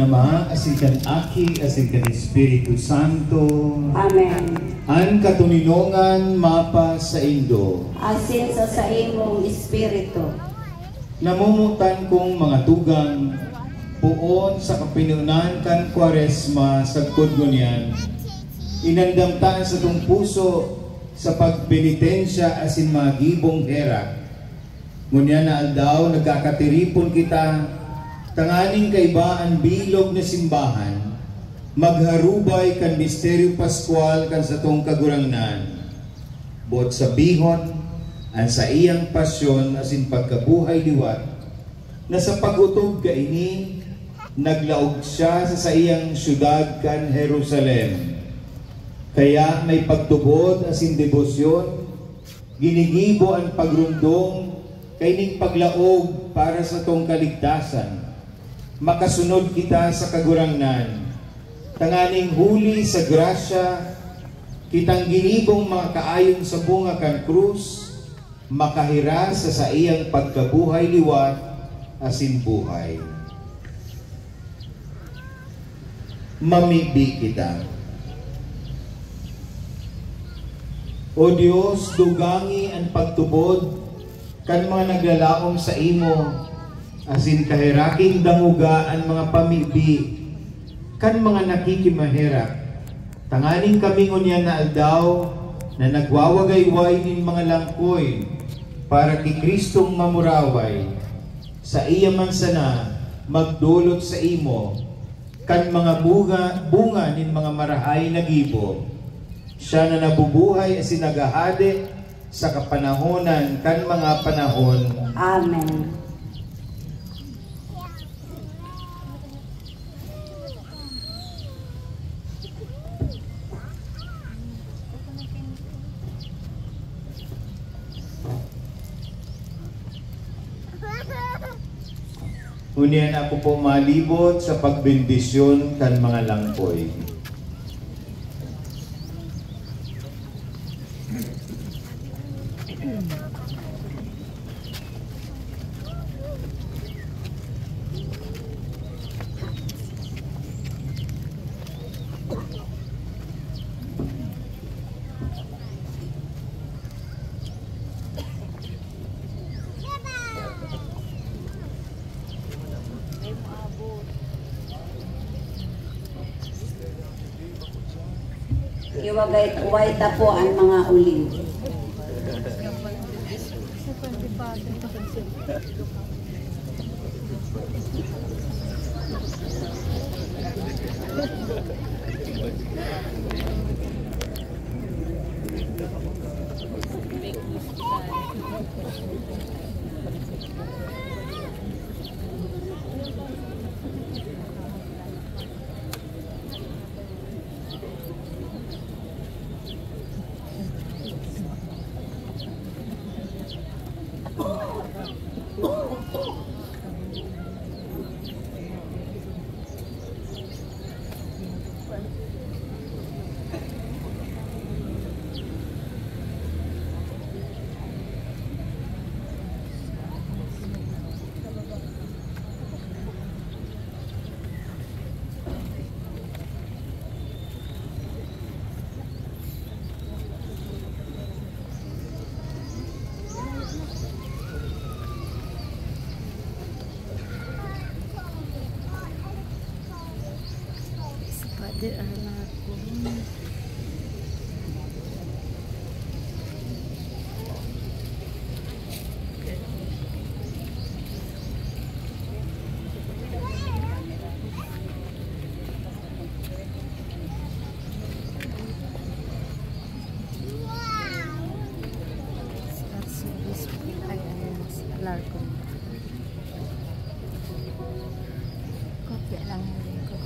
Ama, asin kan Aki, asin kan Espiritu Santo. Amen. An katuninongan mapa sa Indo. Asin sa imong espiritu. Namumutan kong mga tugang, puon sa kapinunan kan Kwaresma sa Kudgunyan, inandamtaan sa tong puso sa pagpenitensya asin mga gibong herak. Ngunyan na aldaw, nagkakatiripon kita, tanganing kaibaan bilog na simbahan, magharubay kan misteryo Pascual kan sa tong kagurangnan. Bot sa bihon, ang sa iyang pasyon asin pagkabuhay liwat, na sa pagutog kaini, naglaog siya sa iyang syudad kan Jerusalem. Kaya may pagtubod asin debosyon, ginigibo ang pagrundong, kaining paglaog para sa tong kaligtasan. Makasunod kita sa kagurangnan, tanganing huli sa grasya, kitang ginibong mga kaayon sa bunga kan krus, makahira sa iyang pagkabuhay liwat asin buhay. Mamibi kita. O Diyos, dugangi ang pagtubod kan mga naglalaom sa imo, asin kahiraking danguga ang mga pamibi kan mga nakikimaherak. Tanganing kami ngunyan na aldaw na nagwawagayway nin mga langkoy para kay Kristong mamuraway. Sa iya man sana magdulot sa imo kan mga bunga nin mga marahay na gibo. Siya na nabubuhay asin nagahade sa kapanahonan kan mga panahon. Amen. Hunian ako po malibot sa pagbendisyon kan mga langkoy. Iwagay po ang mga uling. Kopya lang ko.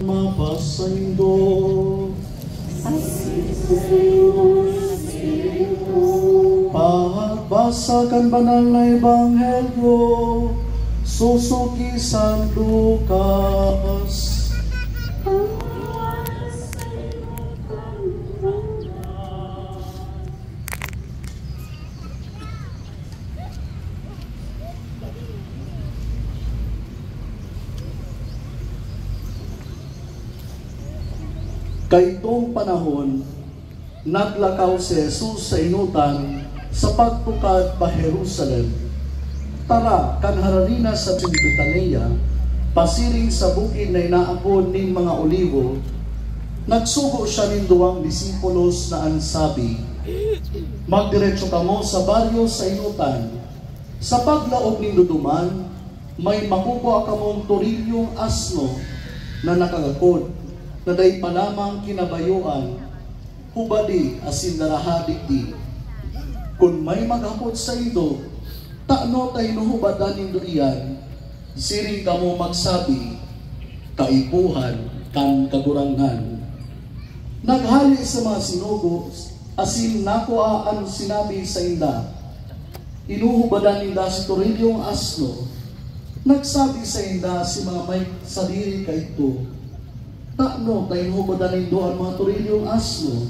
mapasaindo. Pagbasa kan banal na ebanghelyo susuki San Lucas. Kaytong panahon, naglakaw si Jesus sa inutan sa pagtukad pa Jerusalem. Tara, kanhararina sa Betania, pasiring sa bukid na inaapod ning mga olivo, nagsugo siya ning duwang disipulos na ansabi, magdiretso kamo sa baryo sa inutan. Sa paglaog ning duduman, may makukuha kamong torilyong asno na nakagakod, na day pa lamang kinabayuan, hubadi asin darahadik di. Kung may maghapot sa ito, taano tayo nuhubadan nindo iyan, siring kamo magsabi, kaipuhan kan kagurangan. Naghali sa mga sinugo, asin nakuaan sinabi sa inda, inuhubadan ninda si torilyong asno, nagsabi sa inda si mga may sadiri kaito, taano tayo hubadan nindo ang mga torilyong asno,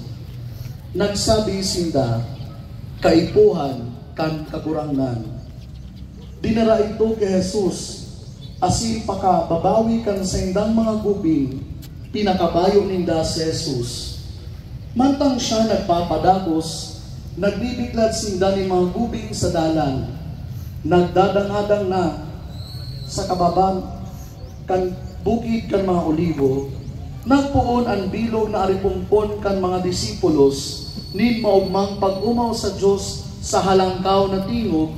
nagsabi sinda, kaipuhan kan kakurangan. Dinara ito kay Jesus, asin pakababawi kan sa indang mga gubing, pinakabayo ninda si Jesus. Mantang siya nagpapadagos, nagbibiglad sinda ni mga gubing sa dalan, nagdadangadang na sa kababan kan bukid kan mga olivo, nagpuon ang bilog na aripumpon kan mga disipulos, nin maugmang pag-umaw sa Diyos sa halangkaw na tingog,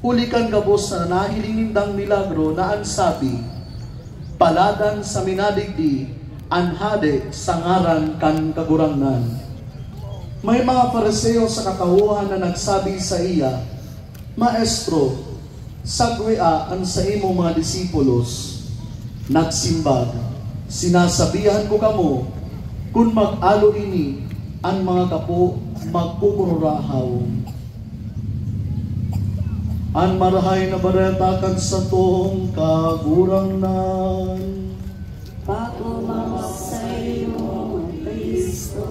ulikan gabos na nahiling nindang milagro na ansabi, paladan sa minadigdi, anhade sa ngaran kan kagurangan. May mga Fariseo sa kakauhan na nagsabi sa iya, Maestro, sagwea ang sa imo mga disipulos. Nagsimbag, sinasabihan ko kamo, kung mag-alo ini, ang mga kapo magkukururahaw. Ang marahay na baretakan sa toong kagurangnan. Pag-umaw sa iyo, Kristo.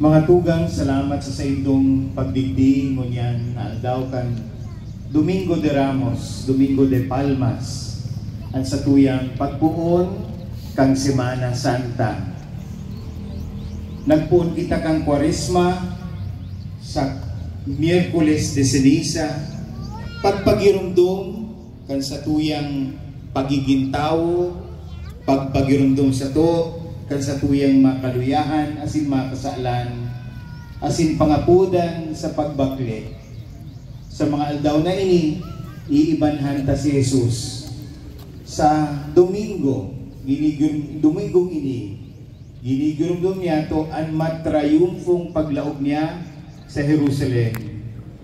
Mga tugang, salamat sa saindong pagdigdi mo niyan na aldaw kan Domingo de Ramos, Domingo de Palmas, ang sa tuyang pagpuon kang Semana Santa. Nagpuon kita kang Kwaresma sa Miyerkules de Ceniza, pagpagirumdum kan sa tuyang pagigintao, pagpagirumdum sa to, kan sa tuyang makaluyahan, asin makasalan, asin pangapudan sa pagbakle. Sa mga aldaw na ini, iibanhan ta si Jesus. Sa Domingo, Domingong ini, ginigurumdum niya to ang matrayumfong paglaog niya sa Jerusalem.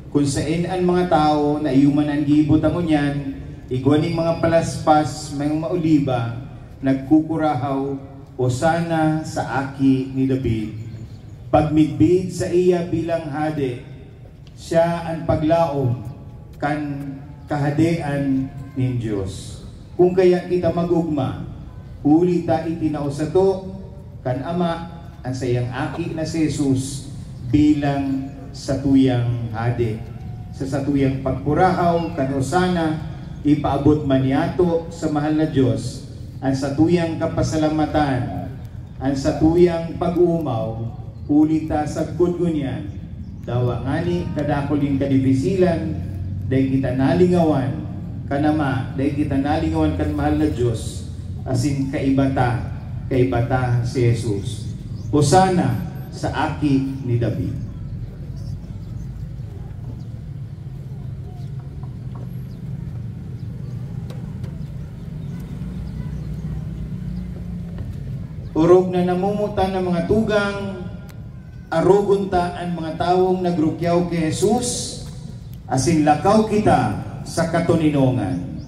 Kung saan ang mga tao na iyuman ang gibot mo niyan, igwaning mga palaspas, mga mauliba, nagkukurahaw, Hosana sa aki ni David. Pagmigbid sa iya bilang hade, siya ang paglaom kan kahadean ng Diyos. Kung kaya kita magugma, huli ta itinao sa to, kan ama, ang sayang aki na si Jesus bilang satuyang hade. Sa satuyang pagpurahaw, kan Hosana, ipaabot man yato sa mahal na Diyos, ang satuyang kapasalamatan, ang satuyang pag-uumaw, ulita sa kudgunyan, dawa ngani kadakuling kadibisilan, dahi kita nalingawan, kanama, dahi kita nalingawan kan mahal na Diyos, asin kaibata si Jesus. Hosana sa aki ni David. Urog na namumutan ng mga tugang, arugunta ang mga tawong nagrukyaw kay Jesus, asin lakaw kita sa katuninongan.